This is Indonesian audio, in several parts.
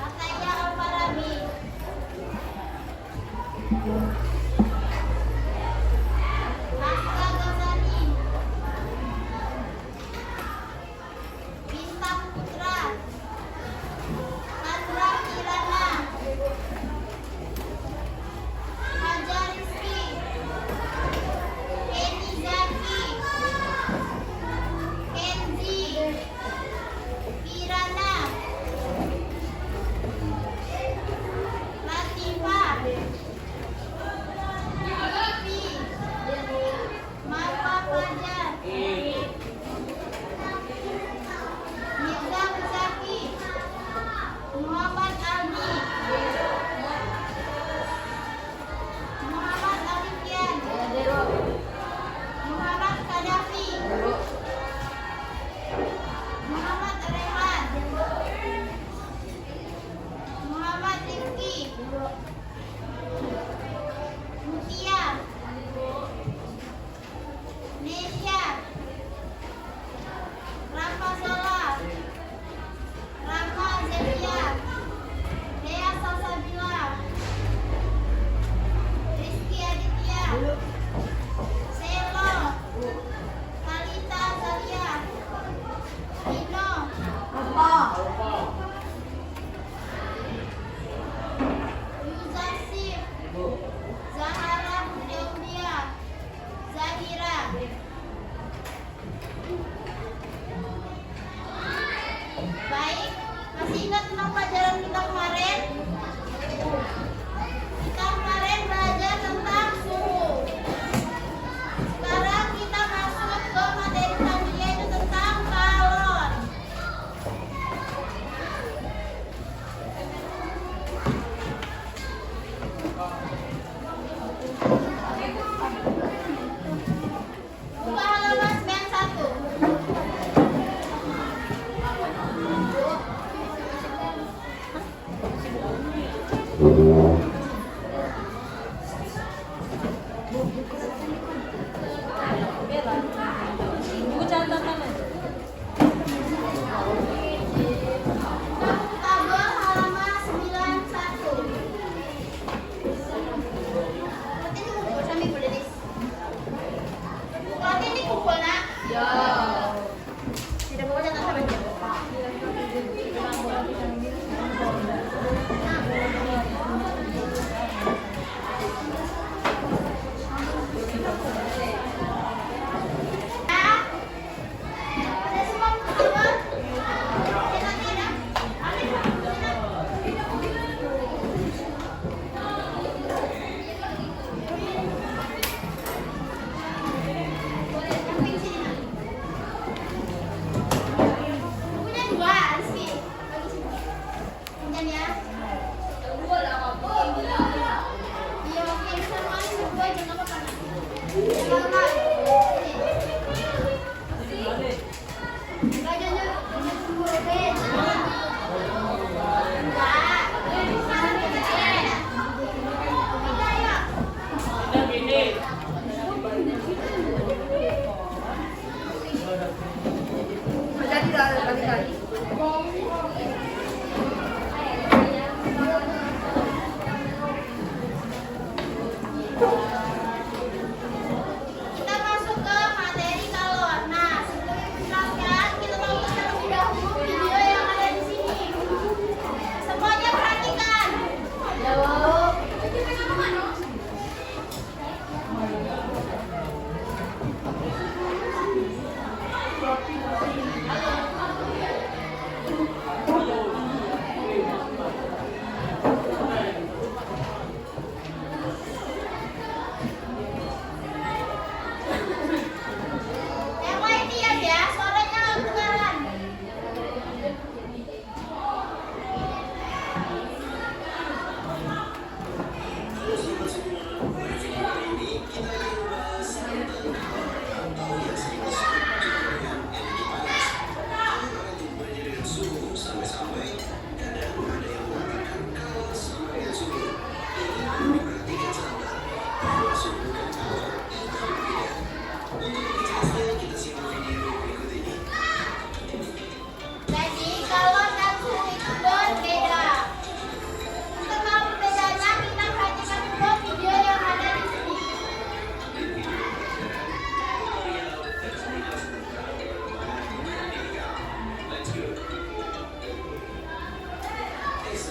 Ataya Al-Farabi. Hatta Ghazali. Bintang Putra. Chandra Kirana. Hajar Rizki. Kenny Zaki. Kenzi. Kirana. Latifah. Livi. Marwa Fajar. Mirza Muzaki. Muhammad Ali. Muhammad Alifian. Muhammad Kadafi. Muhammad Rehan. Muhammad Rifki. Mutia. Nesya. Rafa Salah. Rama Zelia. Dea Salsabila. Rizky Aditya. Selo. Talita Zalia. Dino. Yuzasif. Zahara Budeumia. Zahira. Baik, masih ingat tentang pelajaran kita kemarin? Kita kemarin belajar tentang suhu. Sekarang kita masuk ke materi selanjutnya, yaitu tentang kalor. Buka halaman 91. Buku catatan aja. Tabel halaman 91. Ini kumpul sambil berdiri. Berarti ini kumpul nak? Ya. Tidak bawa catatan sampai dia. Ada semua kumpul? Catatan ada? Samping sini nak. Punya dua, Rizky. Bagi sini. Pinjam ya. Iya, oke. Sama ini berdua aja, nggak apa-apa. Selamat. Nggak jangan. Enggak. Kita masuk ke materi kalor. Nah, sebelum menjelaskan, kita tonton terlebih dahulu video yang ada di sini. Semuanya perhatikan.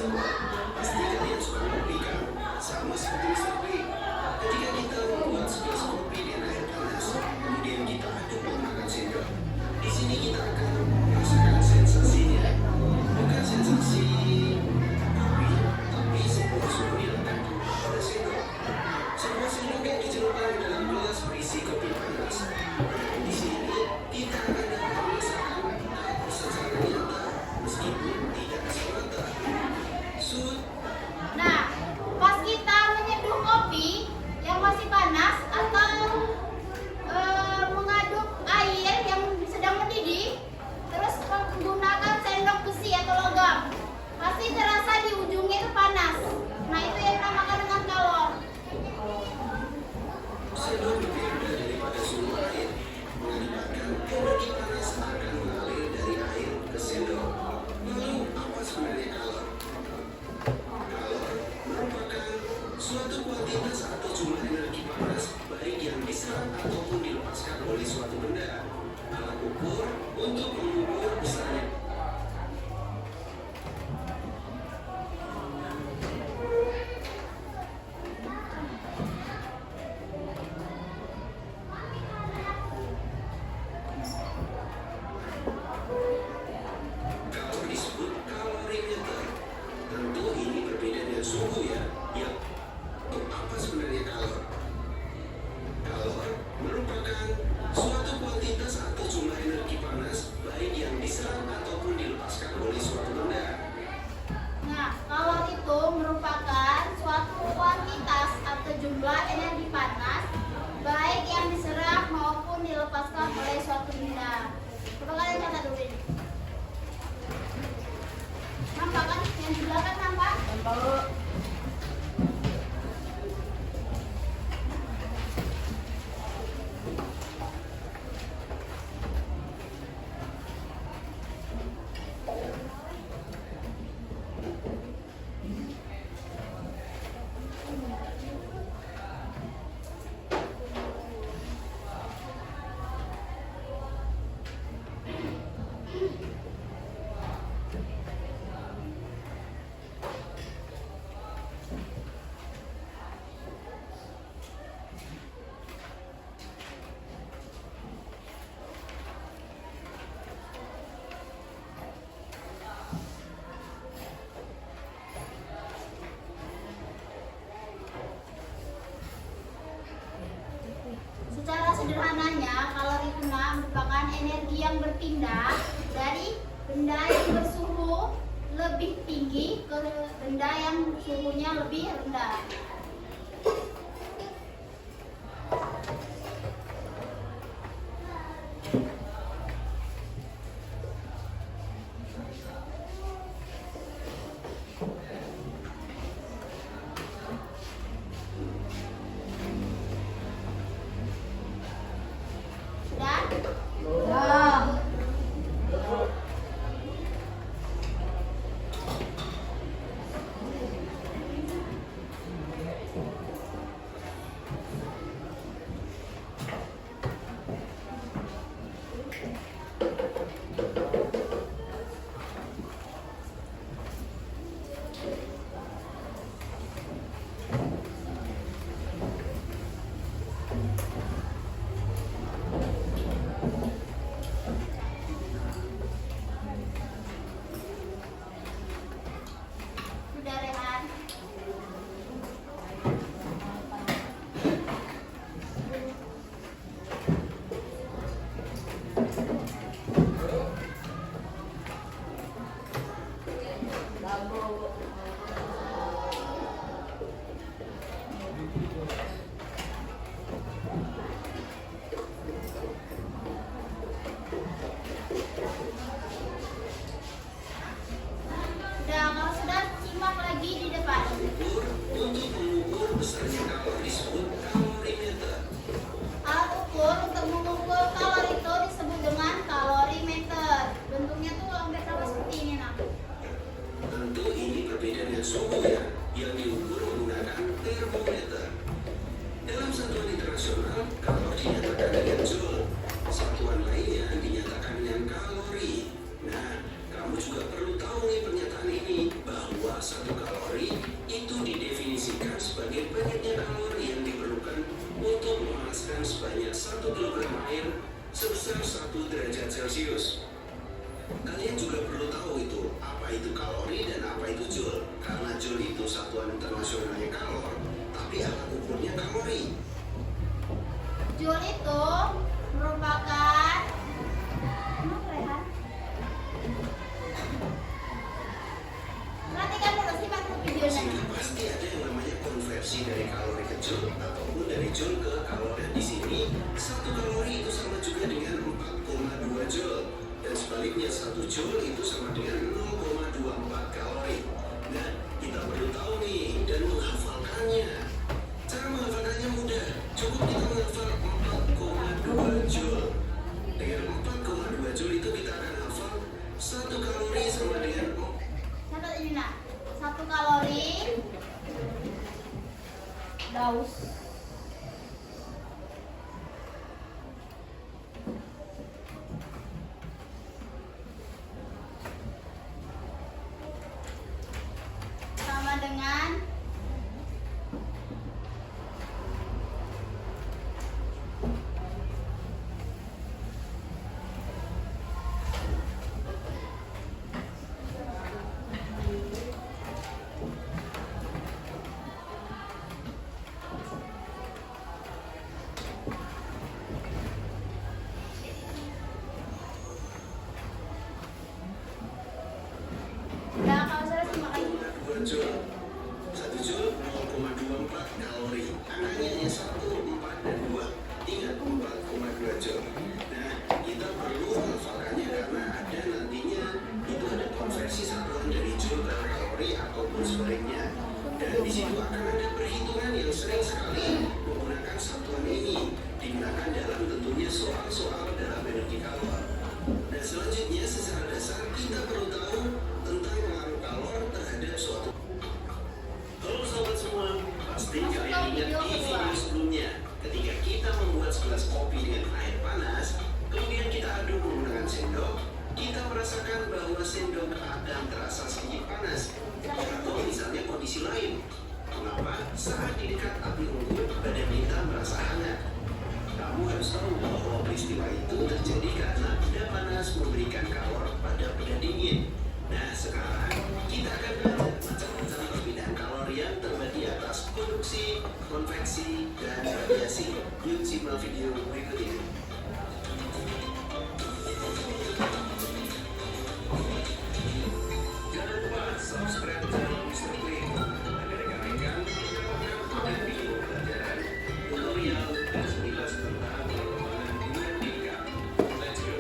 semua, pasti kalian suka kopi kan? Sama seperti Mr. Bean. Ketika kita membuat segelas kopi dengan air panas, kemudian kita aduk menggunakan sendok. Di sini kita akan merasakan sensasinya, bukan sensasi kopi, tapi sebuah suhu diletakkan pada sendok. Sebuah sendok yang dicelupkan ke dalam gelas berisi kopi panas. Di sini kita akan dapat merasakan secara nyata, meskipun tidak kasat mata. Sud, Nah, pas kita menyeduh kopi yang masih panas atau mengaduk air yang sedang mendidih, terus menggunakan sendok besi atau logam, pasti terasa di ujungnya itu panas. Nah, itu yang dinamakan dengan kalor. sendok berbeda daripada suhu air, mengakibatkan energi panas akan mengalir dari air ke sendok. Lalu, apa sebenarnya kalor? Kalor merupakan suatu kuantitas atau jumlah energi panas, baik yang diserap ataupun dilepaskan oleh suatu benda. Alat ukur untuk mengukur besarnya. Kalor disebut kalorimeter. Tentu ini berbeda dengan suhu ya. Ya, untuk apa sebenarnya kalor? Kalor merupakan suatu kuantitas atau jumlah energi panas, baik yang diserap ataupun dilepaskan oleh suatu benda. Nah, kalor itu merupakan suatu kuantitas atau jumlah energi panas, baik yang diserap maupun dilepaskan oleh suatu benda. Coba kalian catat dulu ini. Nampak kan? Yang di belakang nampak? Secara sederhananya, kalori itu merupakan energi yang berpindah dari benda yang bersuhu lebih tinggi ke benda yang suhunya lebih rendah. Dan udah Rehan. Udah, kalau sudah simak lagi di depan. Ukur untuk mengukur besarnya kalor disebut kalorimeter. Alat ukur untuk mengukur kalori itu disebut dengan kalorimeter. Bentuknya tuh hampir sama seperti ini, nah. Tentu ini berbeda dengan suhu ya, yang diukur menggunakan termometer. Dalam satuan internasional, kalor dinyatakan dengan joule. Satuan lainnya dinyatakan dengan kalori. Nah, kamu juga perlu tahu nih pernyataan ini, bahwa satuan internasionalnya kalor, tapi alat ukurnya kalori. Joule itu merupakan perhatikan dulu simak dulu videonya. Sehingga pasti ada yang namanya konversi dari kalori ke joule ataupun dari joule ke kalori. Di sini 1 kalori itu sama juga dengan 4,2 joule dan sebaliknya 1 joule itu sama dengan 0,24 kalori. Nah, kita perlu tahu nih dan menghafalkannya. Cara menghafalkannya mudah. Cukup kita menghafal 4,2 joule. Dengan 4,2 joule itu kita akan hafal 1 kalori sama dengan Catat ini nak, 1 kalori Daus. sama dengan Nah, kalau saya simak lagi. 2 joule. 1 joule 0,24 kalori. Angkanya hanya 1, 4, dan 2. Ingat 4,2 joule. Nah, kita perlu hafalkannya karena ada nantinya itu ada konversi satuan dari joule ke kalori ataupun sebaliknya. Dan di situ akan ada perhitungan yang sering sekali menggunakan satuan ini. Digunakan dalam tentunya soal-soal dalam energi kalor. Dan selanjutnya secara dasar kita perlu tahu tentang pengaruh kalor terhadap suatu. Halo sobat semua, pasti kalian ingat di video sebelumnya ketika kita membuat segelas kopi dengan air panas, kemudian kita aduk menggunakan sendok, kita merasakan bahwa sendok kadang terasa sedikit panas. Atau misalnya kondisi lain, mengapa saat di dekat api unggun badan kita merasa hangat? Kamu harus tahu bahwa peristiwa itu terjadi karena benda panas memberikan kalor pada benda dingin. Nah, sekarang kita akan belajar macam-macam perbedaan kalor yang terbagi atas konduksi, konveksi, dan radiasi. Yuk simak video berikut ini. Jangan lupa subscribe channel Mr. Clean agar rekan-rekan mendapatkan video pelajaran, tutorial, dan sekilas tentang perkembangan dunia pendidikan. Let's go.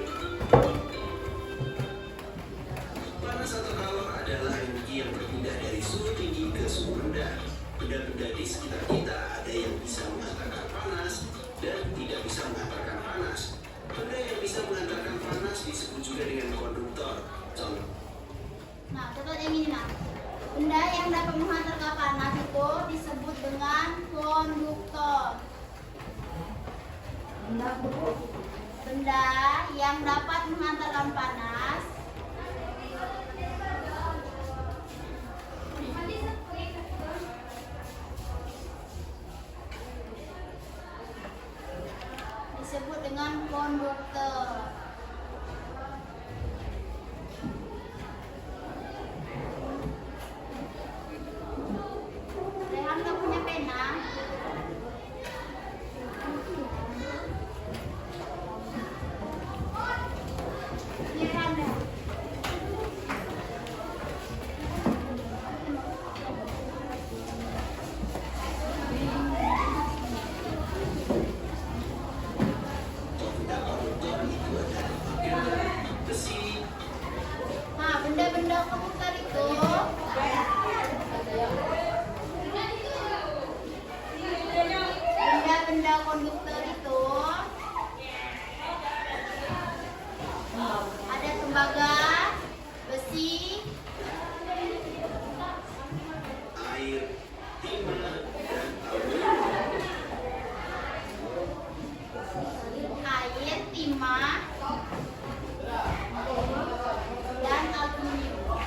Panas atau kalor adalah energi yang berpindah dari suhu tinggi ke suhu rendah. Benda-benda di sekitar kita ada yang bisa menghantarkan panas dan tidak bisa menghantarkan panas. Benda yang bisa menghantarkan panas disebut juga dengan konduktor. Contoh. Nah, catat yang ini nak. Benda yang dapat menghantarkan panas itu disebut dengan konduktor. Benda yang dapat menghantarkan panas disebut dengan konduktor. Rehan nggak punya pena? Ini Rehan deh. Benda konduktor itu ada bagian besi, Nah, benda-benda konduktor itu benda-benda konduktor itu ada tembaga, besi, air, timah, dan abu. air, timah, dan aluminium.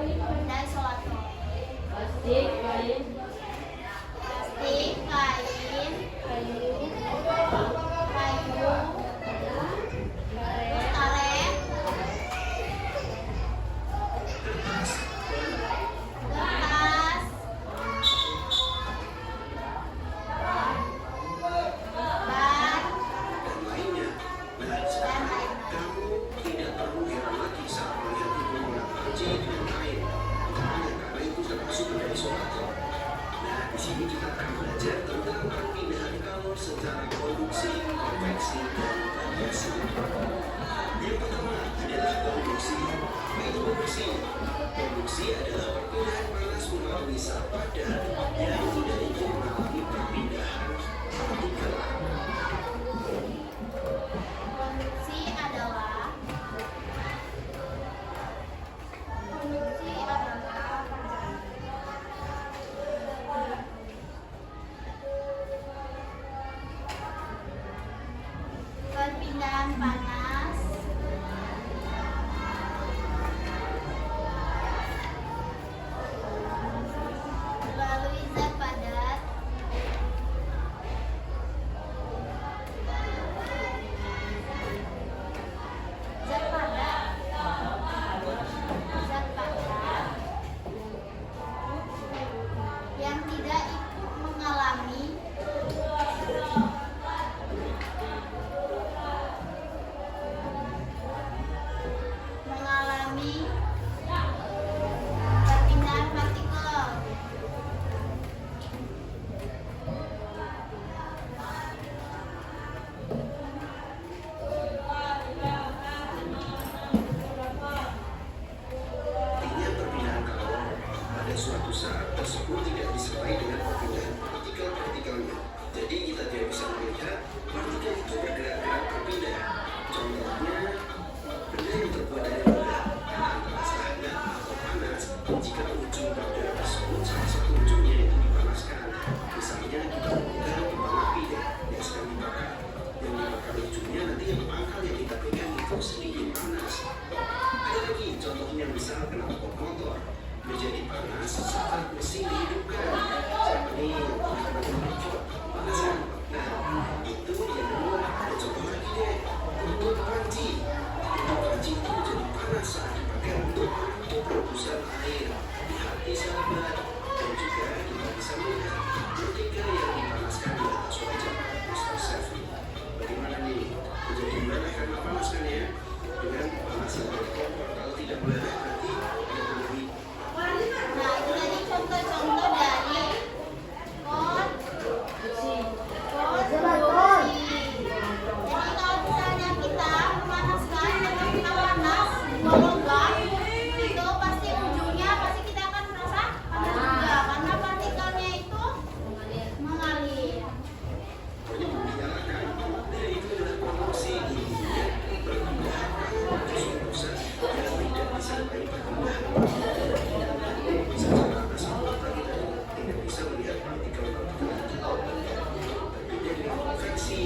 benda isolator. Plastik, kain, Plastik, kain, kayu, kayu, terus karet, kertas, ban, dan lainnya. Nah, sekarang kamu tidak perlu heran lagi saat melihat ibu menggunakan panci dengan kain. Utamanya karena itu termasuk benda isolator. Nah, di sini kita akan belajar tentang perpindahan kalor secara produksi, konveksi, dan radiasi. Yang pertama adalah produksi. Apa itu produksi? Produksi adalah perpindahan panas melalui zat padat yang tidak ingin mengalami perpindahan partikel. konduksi adalah perpindahan panas melalui zat padat zat padat yang tidak ikut mengalami perpindahan partikel. Artinya perpindahan kalor pada suatu saat tersebut tidak disertai dengan perpindahan partikel-partikelnya. Jadi kita tidak bisa melihat partikel itu bergerak-gerak berpindah. Contohnya, benda yang terbuat dari logam antara hangat atau panas jika ujung benda tersebut salah satu ujungnya itu dipanaskan. Misalnya kita memegang kembang api yang sedang dibakar. Yang dibakar ujungnya nanti yang pangkal yang kita pegang itu sedikit panas. Ada lagi contohnya misal knalpot motor menjadi panas saat mesin dihidupkan. Seperti yang pernah kita panas kan? Nah, itu yang kedua. Ada contoh lagi deh, untuk panci. Untuk panci itu menjadi panas saat dipakai untuk perebusan air di hati sahabat. Dan juga kita bisa melihat ketika yang dipanaskan di atas wajah Mr. Sefri. Bagaimana nih? Menjadi meleleh karena panas kan ya? Dengan pemanasan dari kompor. Kalau tidak meleleh berarti ada berlebih. Nah, itu tadi contoh-contoh dari konduksi. Jadi kalau misalnya kita memanaskan dengan panas logam, itu pasti ujungnya pasti kita akan merasa panas juga karena partikelnya itu mengalir. Menyalakan. Dan itu adalah produksi intinya perpindahan kalor ke suatu zat yang tidak disertai perpindahan partikel. Secara asal kita tidak bisa melihat partikel-partikel itu berbeda dengan konveksi.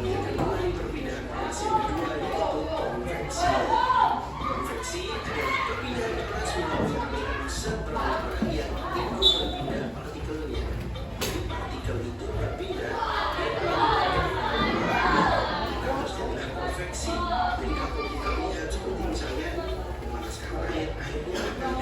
Yang kedua ini perpindahan panas yang kedua yaitu konveksi. Konveksi adalah perpindahan panas melalui aliran zat berwarna yang ikut berpindah partikelnya. Jadi partikel itu berpindah terjadilah konveksi. Jadi kalau kita lihat seperti misalnya memanaskan air, airnya akan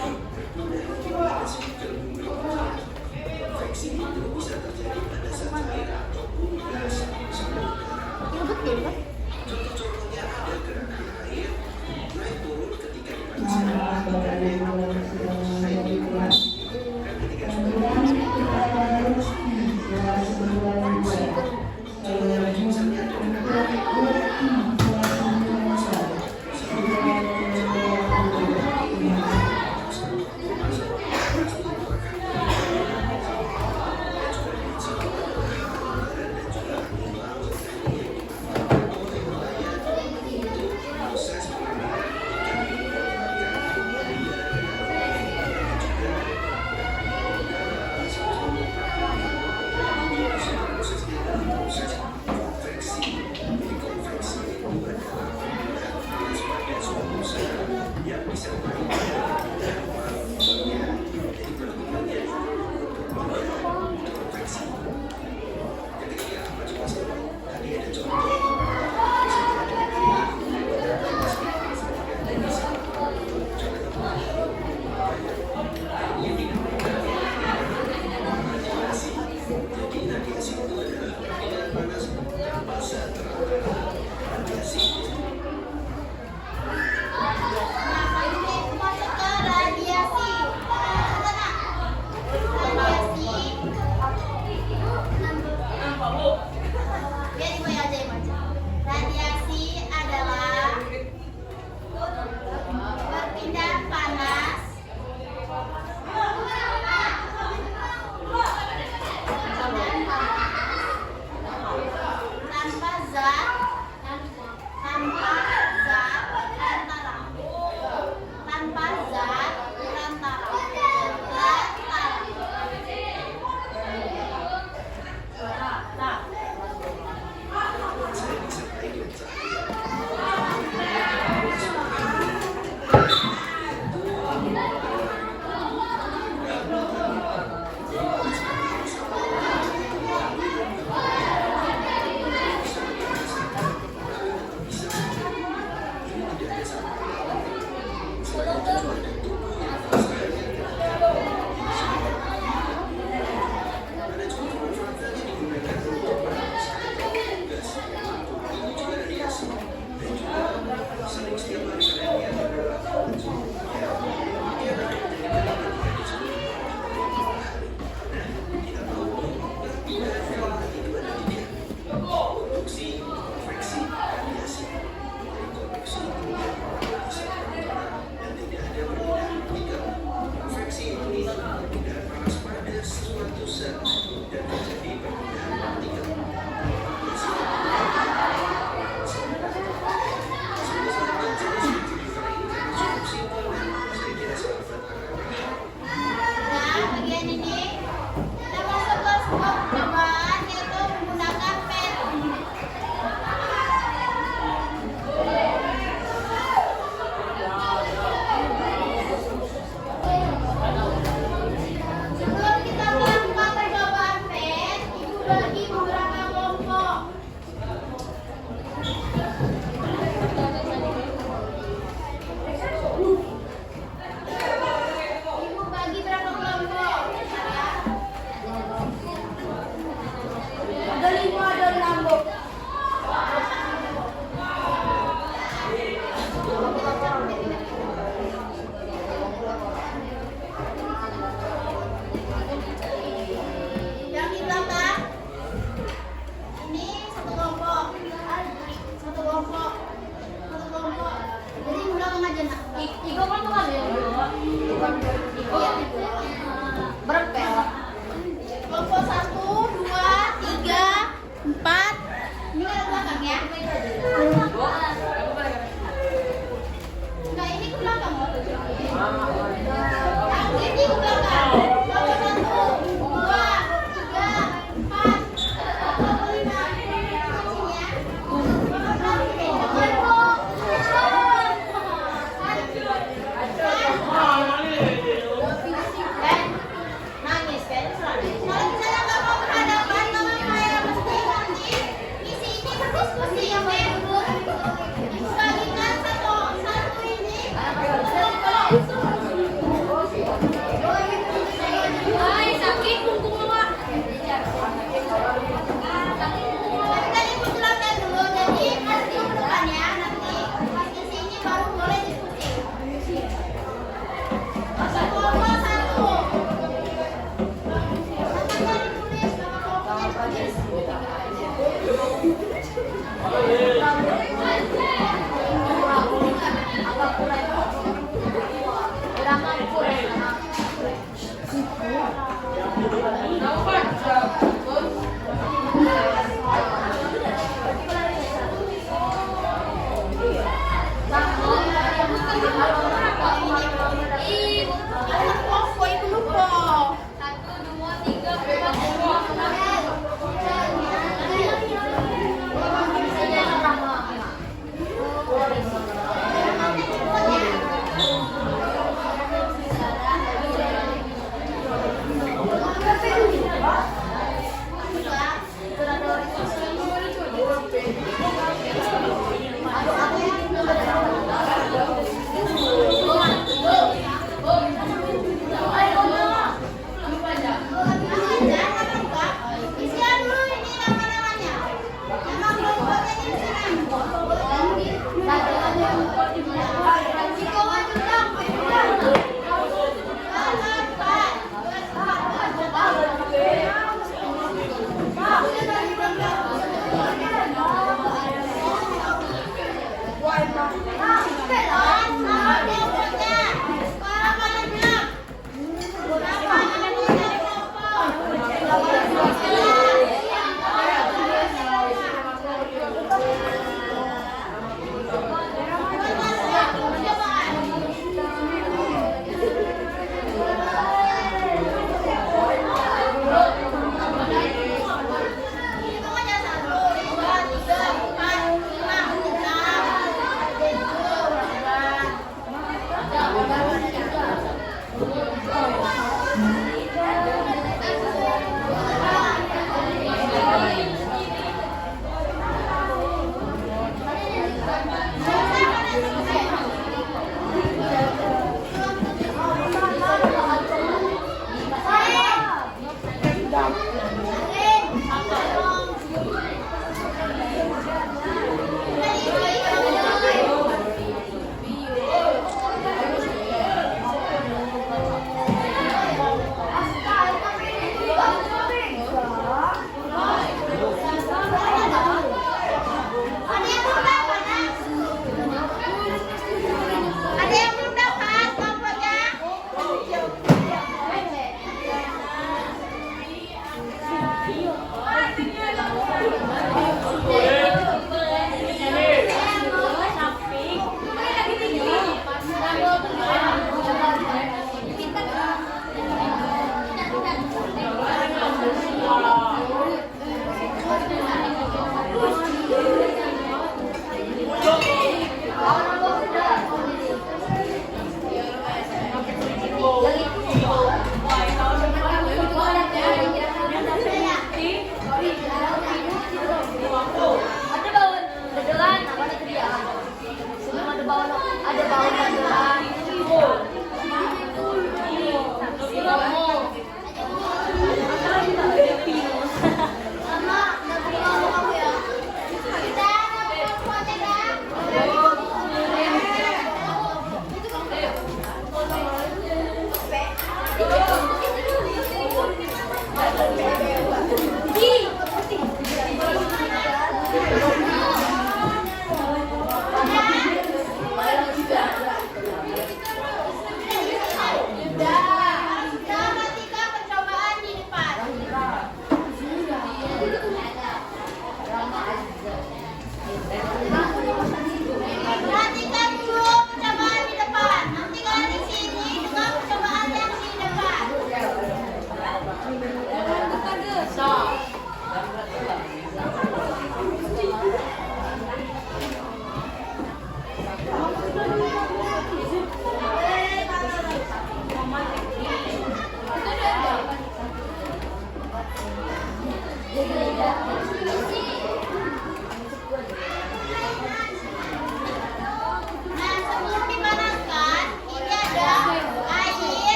cenah. Iko kan tuh kan ya dua. Iko Iya. berpel. Kelompok 1, 2, 3, 4. Ini ke belakang ya. Nah, ini ke belakang. Yang ini ke belakang. Kelompok 1, 2, 3, 4, 5. Kucing ya.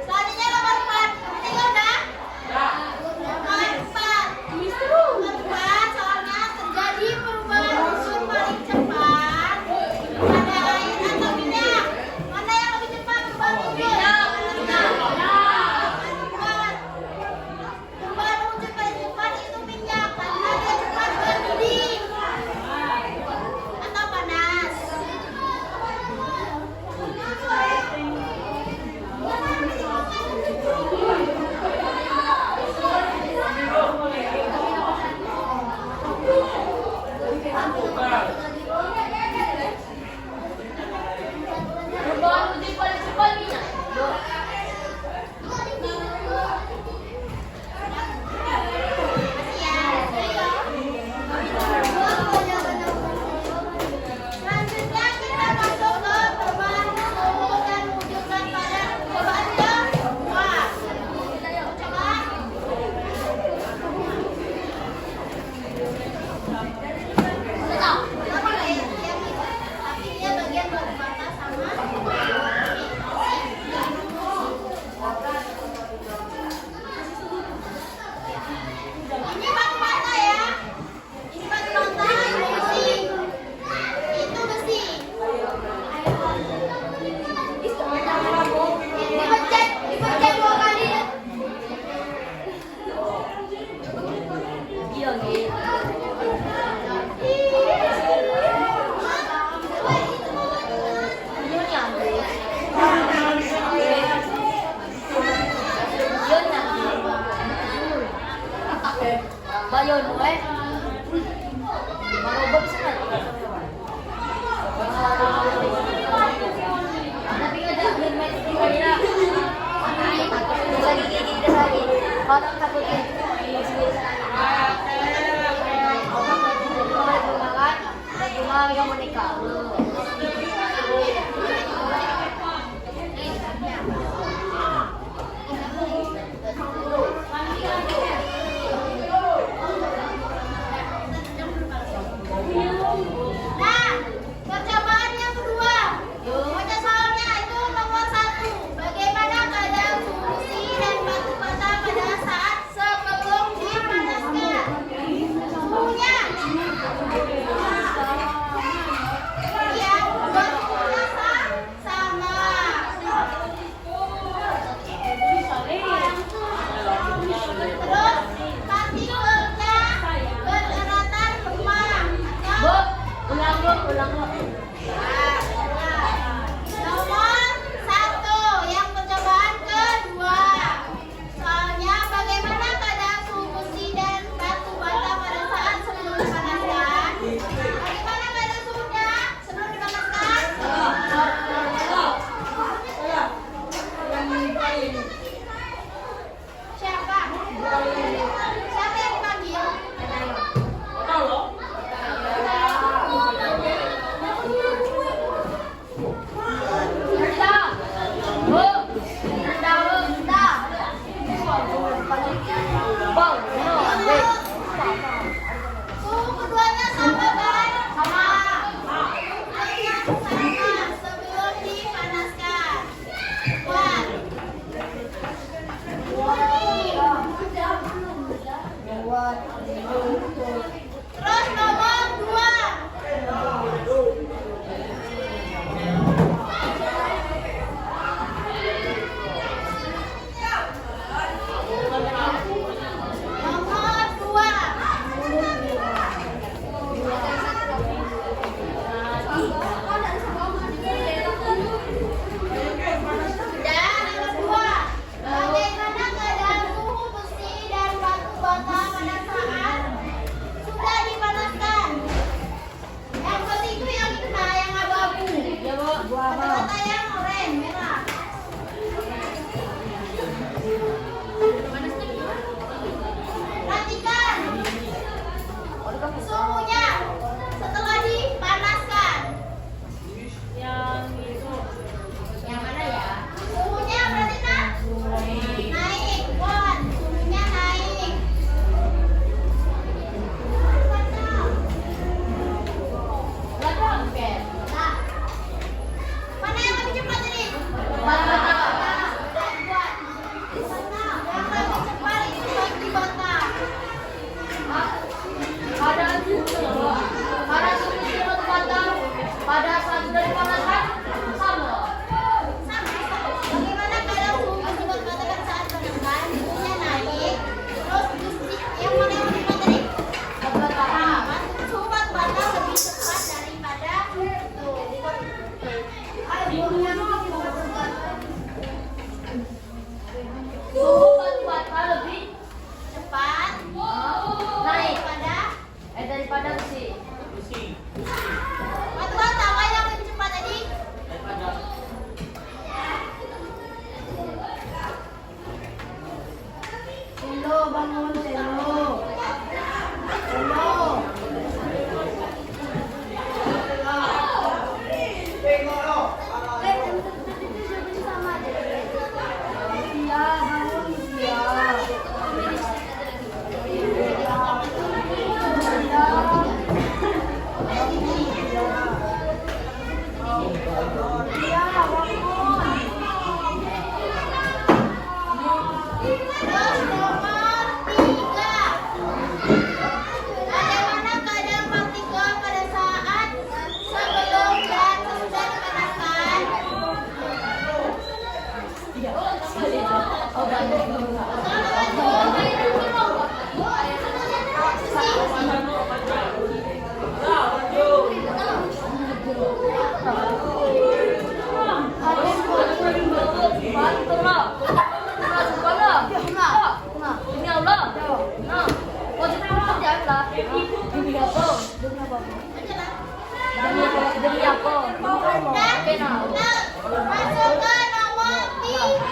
Selanjutnya nomor 4. Tiga udah? Nomor 4. Nomor 4 soalnya terjadi perubahan unsur paling cepat pada air atau minyak. Mana yang lebih cepat perubahan unsur? Perubahan unsur paling cepat itu minyak karena dia cepat berdidih atau panas. Perubahan uji paling cepat minyak. Selanjutnya kita masuk ke perubahan suhu dan wujudkan pada perubahan yang kedua. Coba. Sama kayak yang itu, tapi dia bagian batu bata sama ini batu bata ya. Ini batu bata, ini besi. Itu besi. Dipencet 2 kali. Iya gitu. Ini nyampe. Iya nyampe. Bayon we. Marobot sana. Tapi ada limit kira. Lagi gini lagi. Orang takutnya. Yang menikah. Nah, percobaan yang kedua. Baca soalnya itu nomor 1. Bagaimana keadaan fusi dan batu bata pada saat sebelum dipanaskan? Suhunya. Ya, buat suhunya sama. Terus partikelnya berdaratan lemah. Bu, ulang. Nomor 1 yang percobaan kedua. Soalnya bagaimana keadaan suhu fusi dan batu bata pada saat sebelum dipanaskan? Bagaimana keadaan suhunya sebelum dipanaskan? Siapa? Siapa yang dipanggil? Suhu keduanya sama kan? Sama. Sebelum dipanaskan. Buat. Terus nomor 2. Nomor 2. Dan nomor 2. Bagaimana keadaan suhu besi dan batu bata pada saat sudah Demi apa? Masuk ke nomor 3.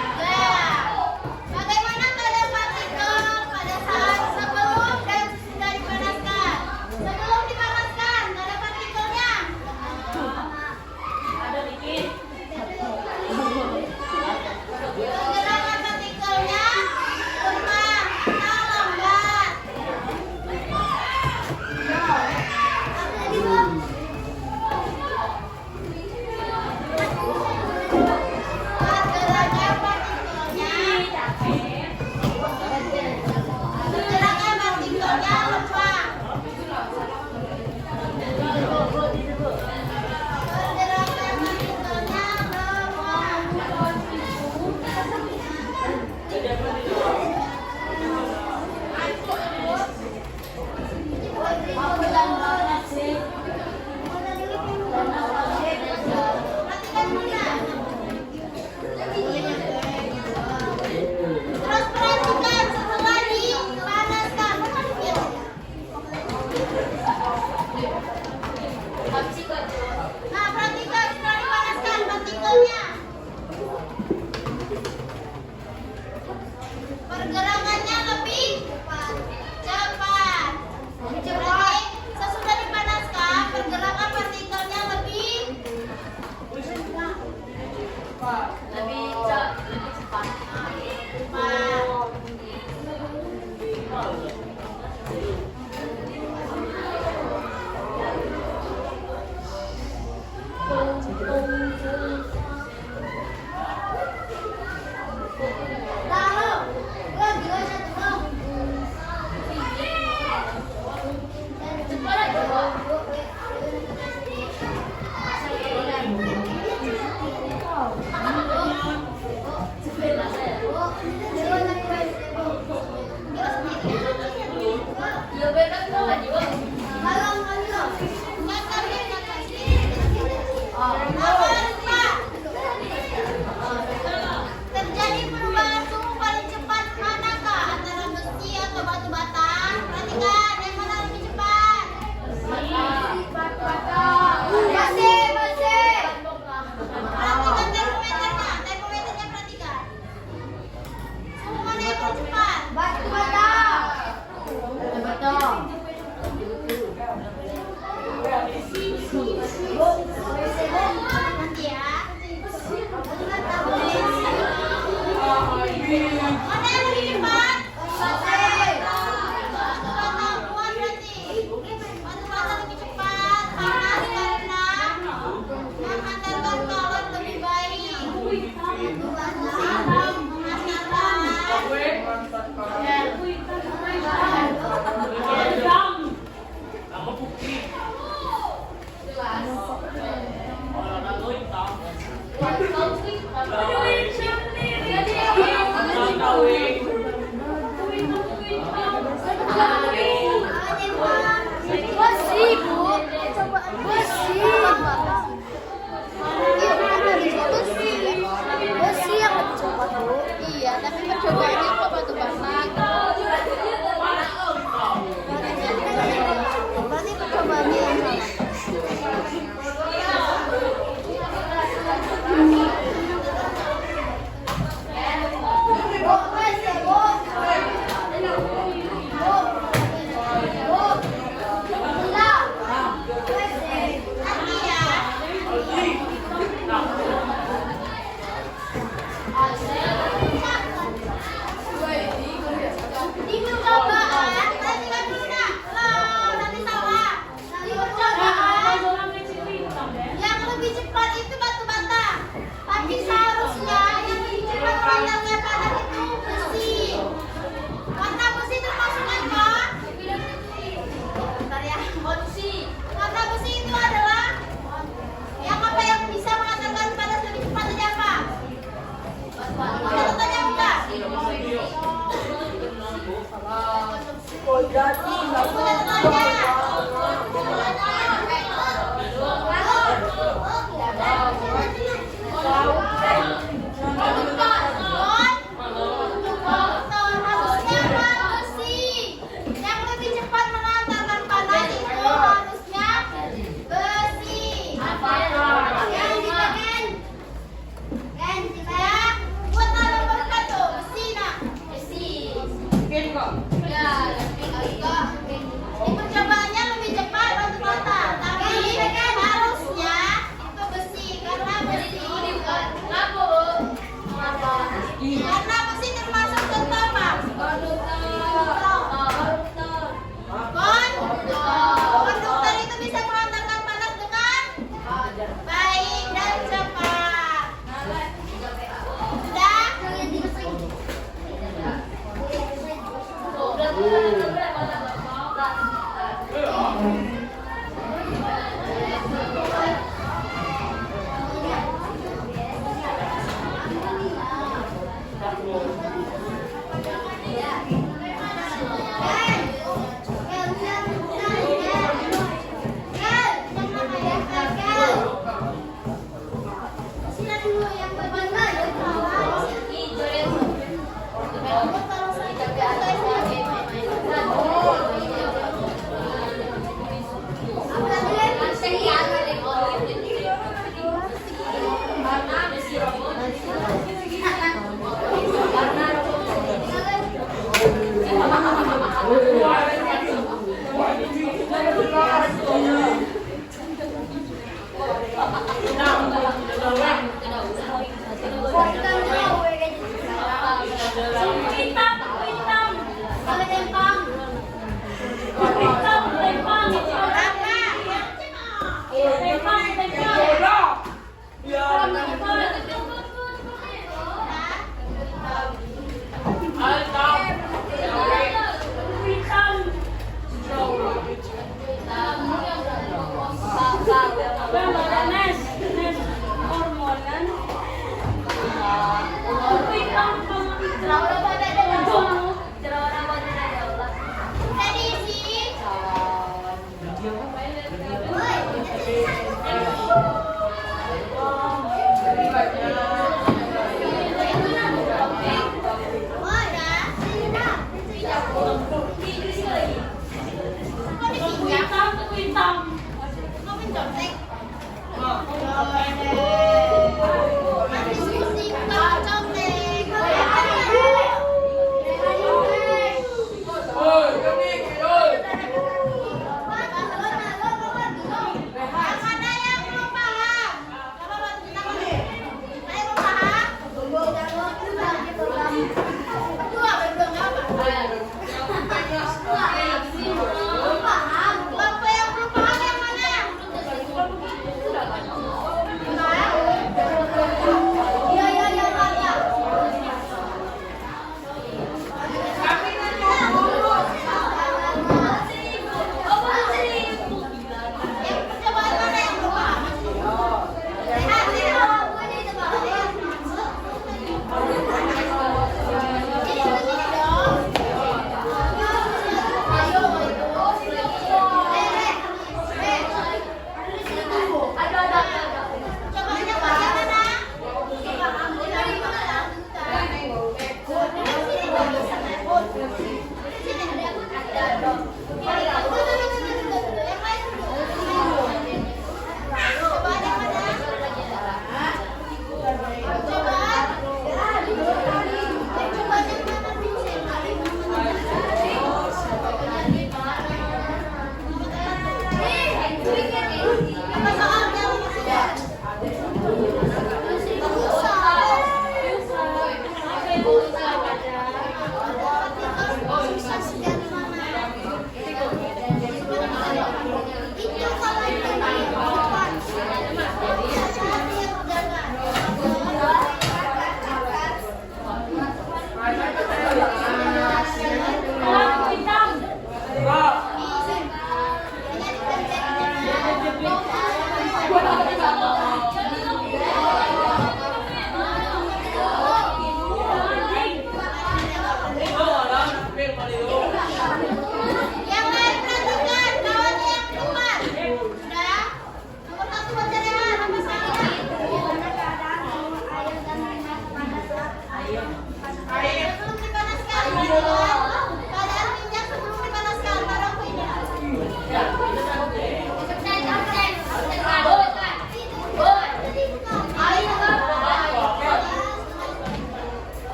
Bagaimana keadaan partikel pada saat sebelum dan sesudah dipanaskan? Sebelum dipanaskan, keadaan partikelnya pergerakan partikelnya cepat atau lambat? Pergerakan partikelnya lemah. Pergerakan partikelnya perhatikan Bunda. Terus perhatikan setelah dipanaskan. Nah, perhatikan setelah dipanaskan partikelnya. Pergerakannya lebih cepat. Berarti sesudah dipanaskan, pergerakan partikelnya lebih cepat. Terjadi perubahan suhu paling cepat manakah? Antara besi atau batu bata? Perhatikan, yang mana lebih cepat? Besi. Perhatikan termometernya perhatikan. Suhu mana yang paling cepat? Batu bata. Udah temannya. Harusnya besi. Yang lebih cepat mengantarkan panah itu harusnya besi. Yang dipakai kan kita buat apa berkat tuh besi nak. Besi. Mungkin kok. Ya, ini percobaannya lebih cepat untuk mata.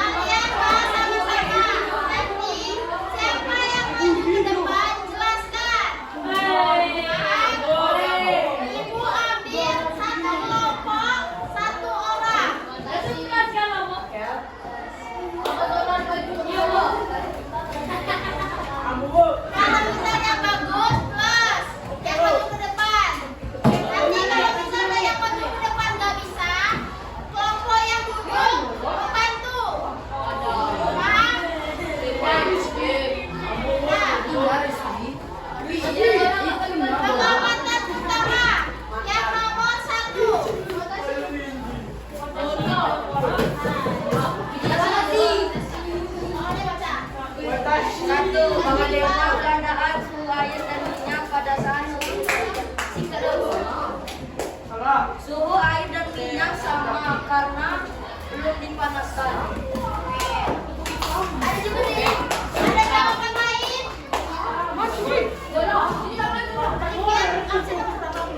Kalian bahas sama-sama. Nanti siapa yang maju ke depan jelaskan. Ibu ambil satu kelompok, satu orang. Kalau misalnya bagus, plus yang maju ke depan. Nanti kalau misalnya yang maju ke depan nggak bisa, kelompok yang duduk membantu. Paham? Pengamatan utama yang nomor 1. Satu, bagaimana keadaan suhu air dan minyak pada saat suhu air dan minyak sama karena belum dipanaskan. Ada juga nih. Ada jawaban lain? Kalian absen nomor berapa? 11.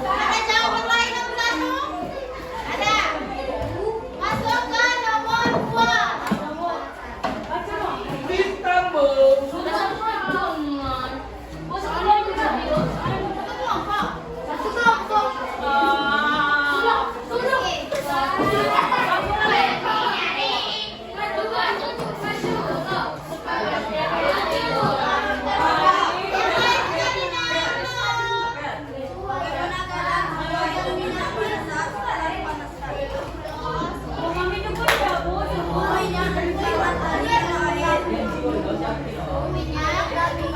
Ada jawaban lain nomor 1? Ada. Masuk ke nomor 2. Satu kelompok. Satu kelompok. Oke. Minyak lebih panas daripada air. Betul atau salah? Minyak lebih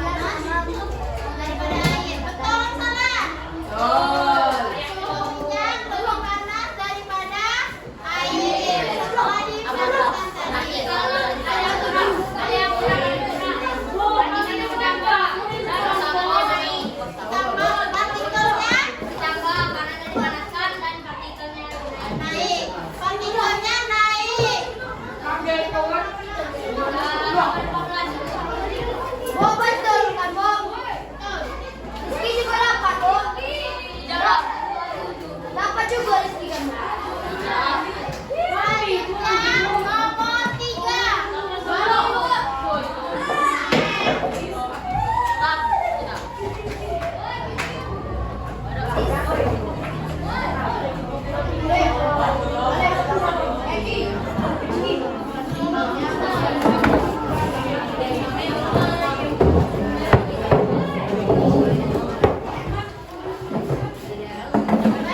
panas daripada air. Setelah dipanaskan tadi. Tambah partikelnya naik. Partikelnya naik. Oh betul kan Bom? Rizky juga dapat Bom? Dapat juga Rizky kan Bom? Selanjutnya nomor 3.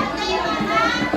Bagaimana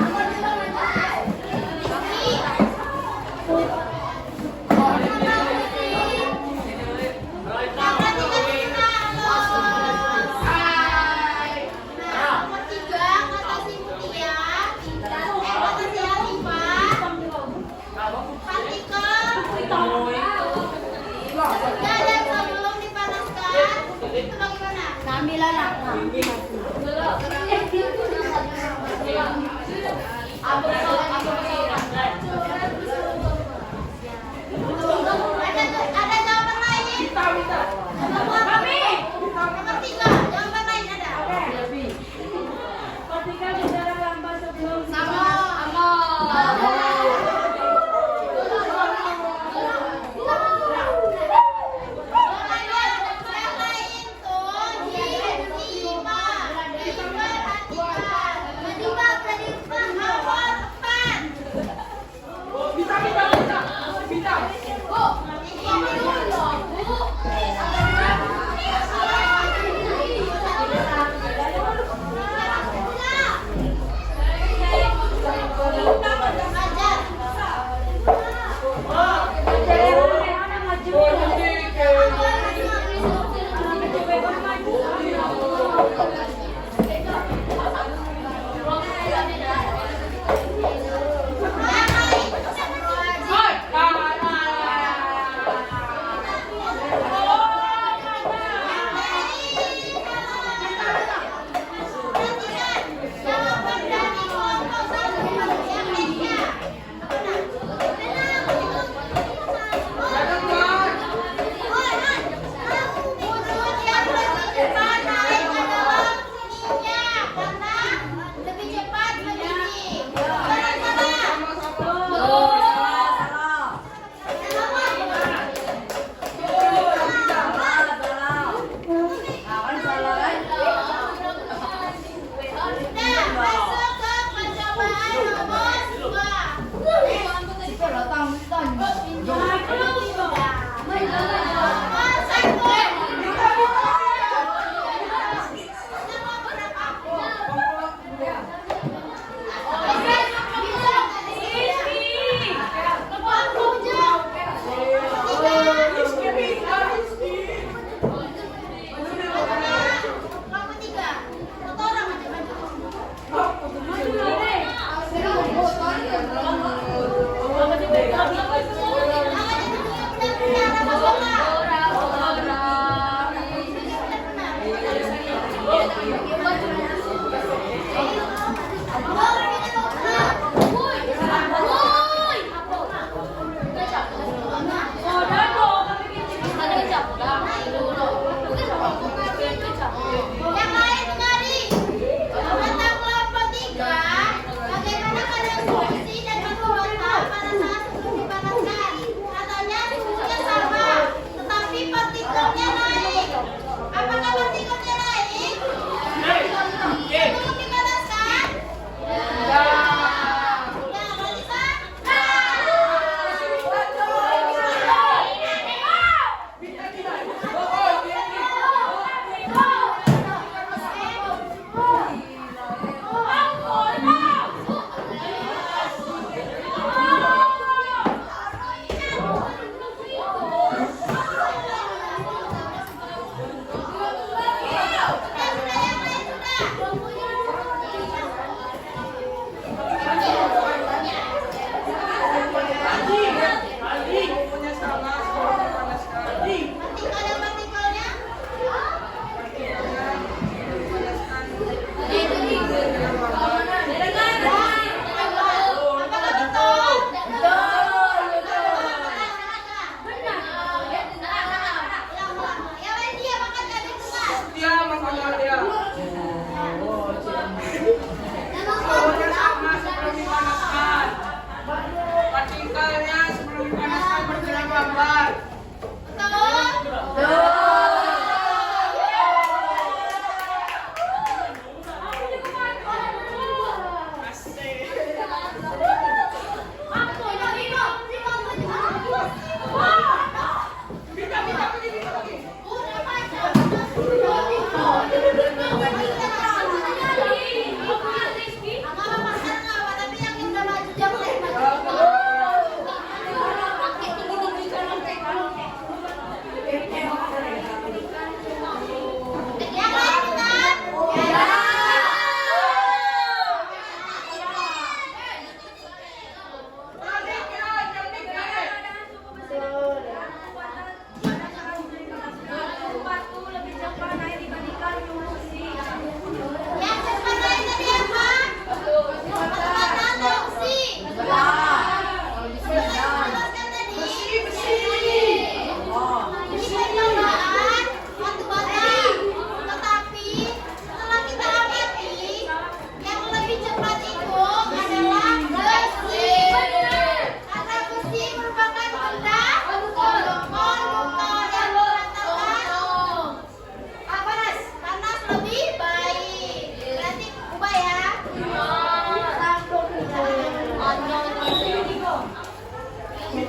Sangkut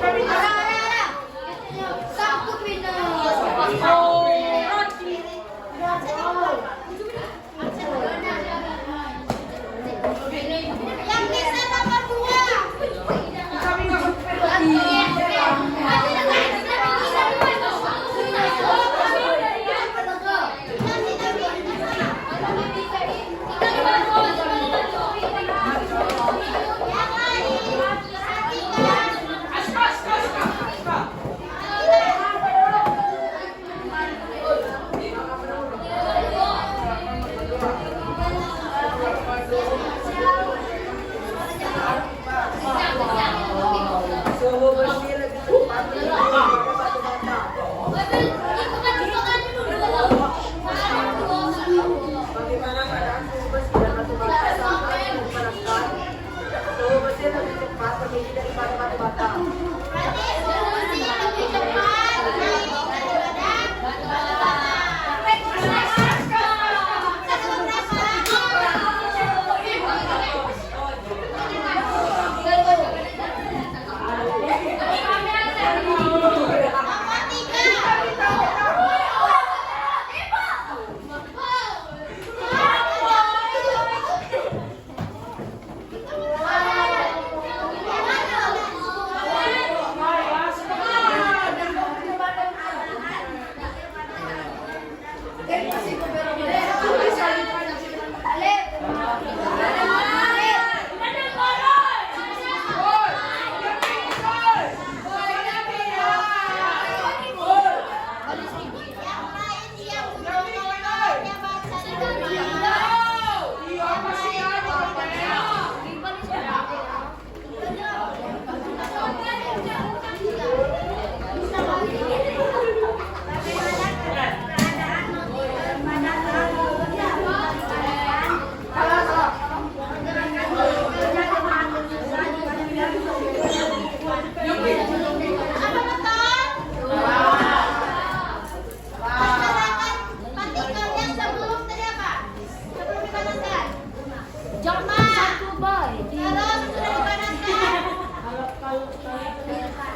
Wina. Yang bisa nomor 2. Yang lain, perhatikan. Bagaimana keadaan suhu besi dan batu bata saat dipanaskan? Suhu besi lebih cepat berdiri daripada batu bata. Berarti suhu besi lebih cepat naik daripada batu bata.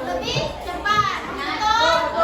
Lebih cepat. Sekarang nomor 4.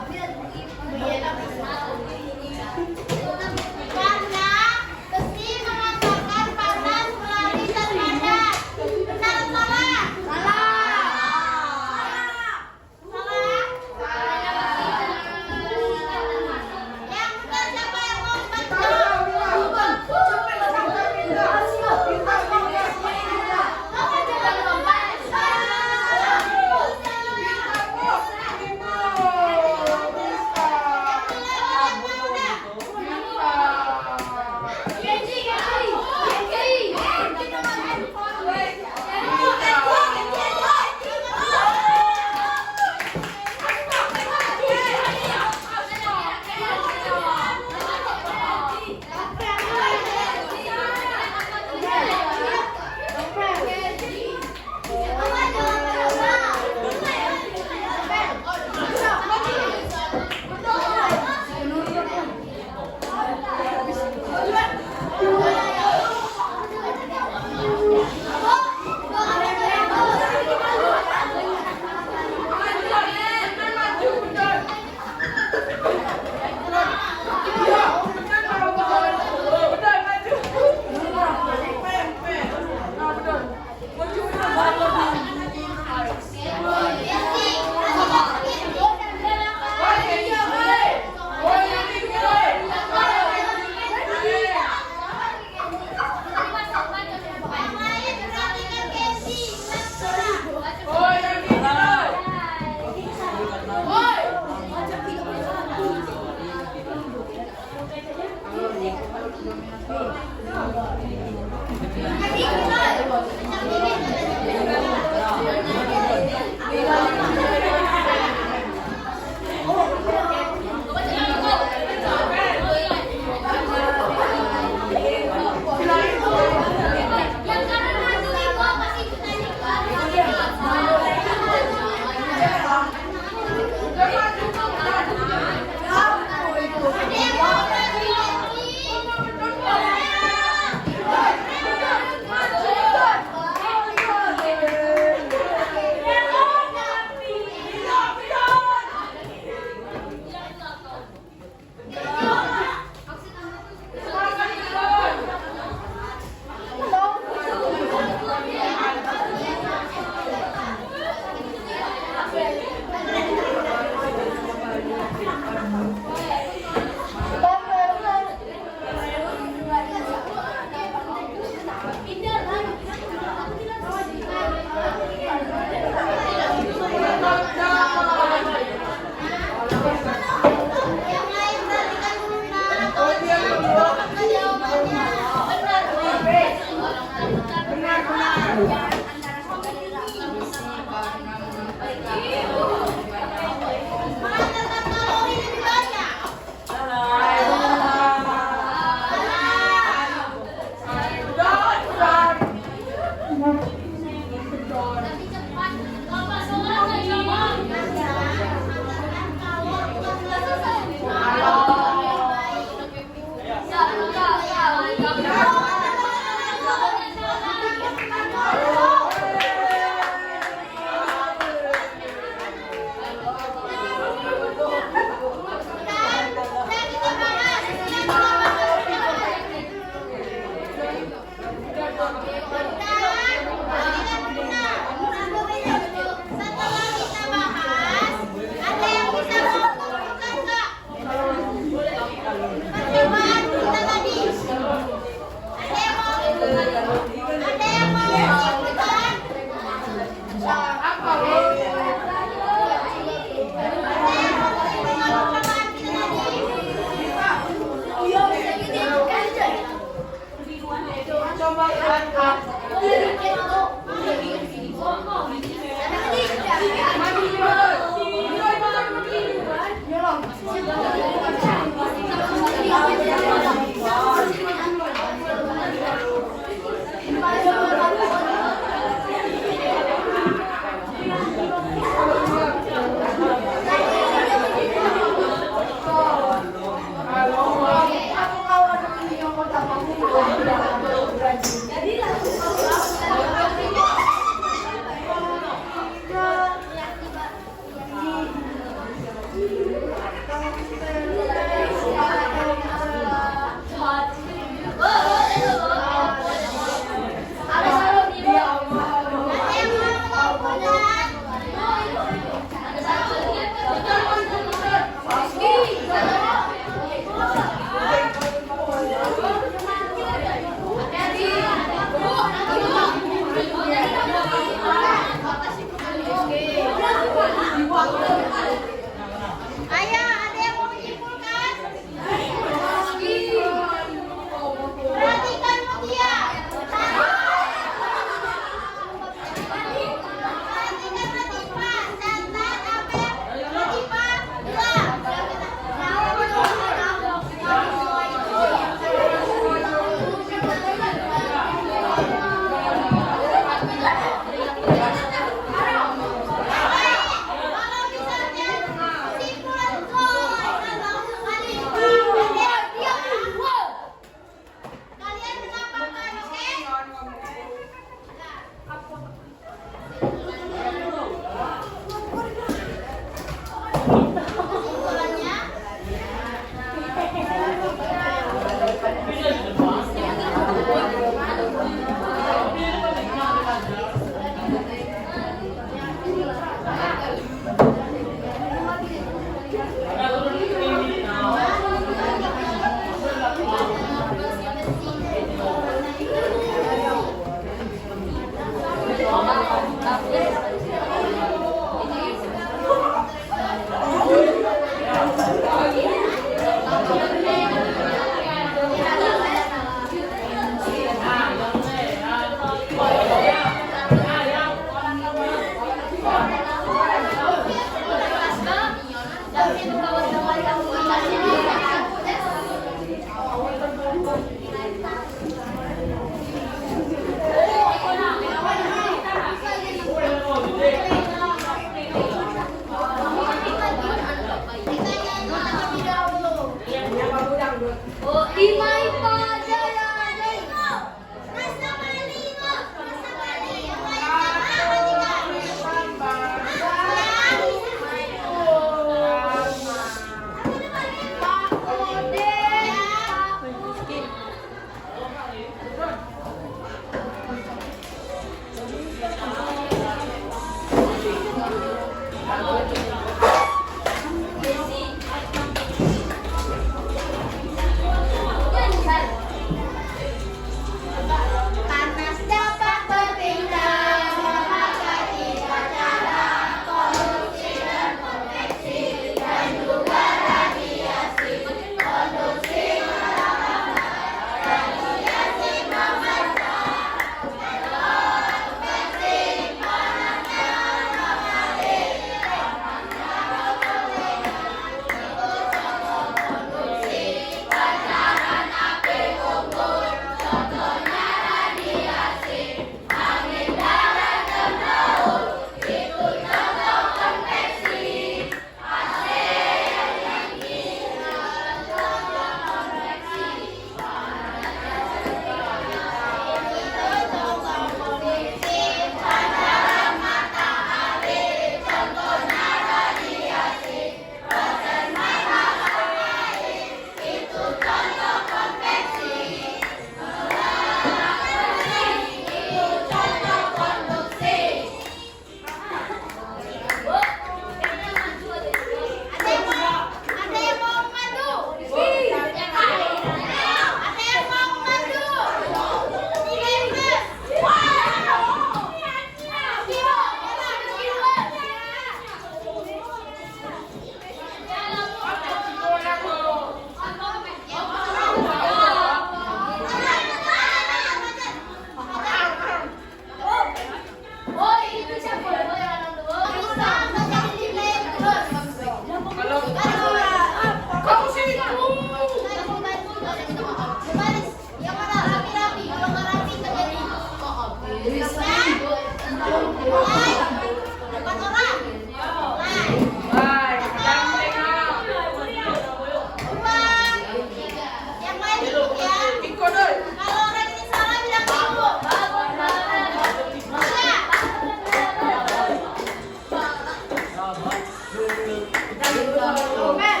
Kita dulu sama komen.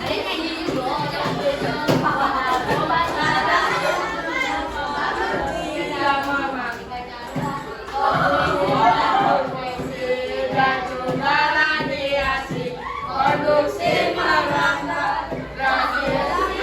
Ada yang kayak gini juga, jangan Produksi merambah radiasi.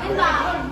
Minta.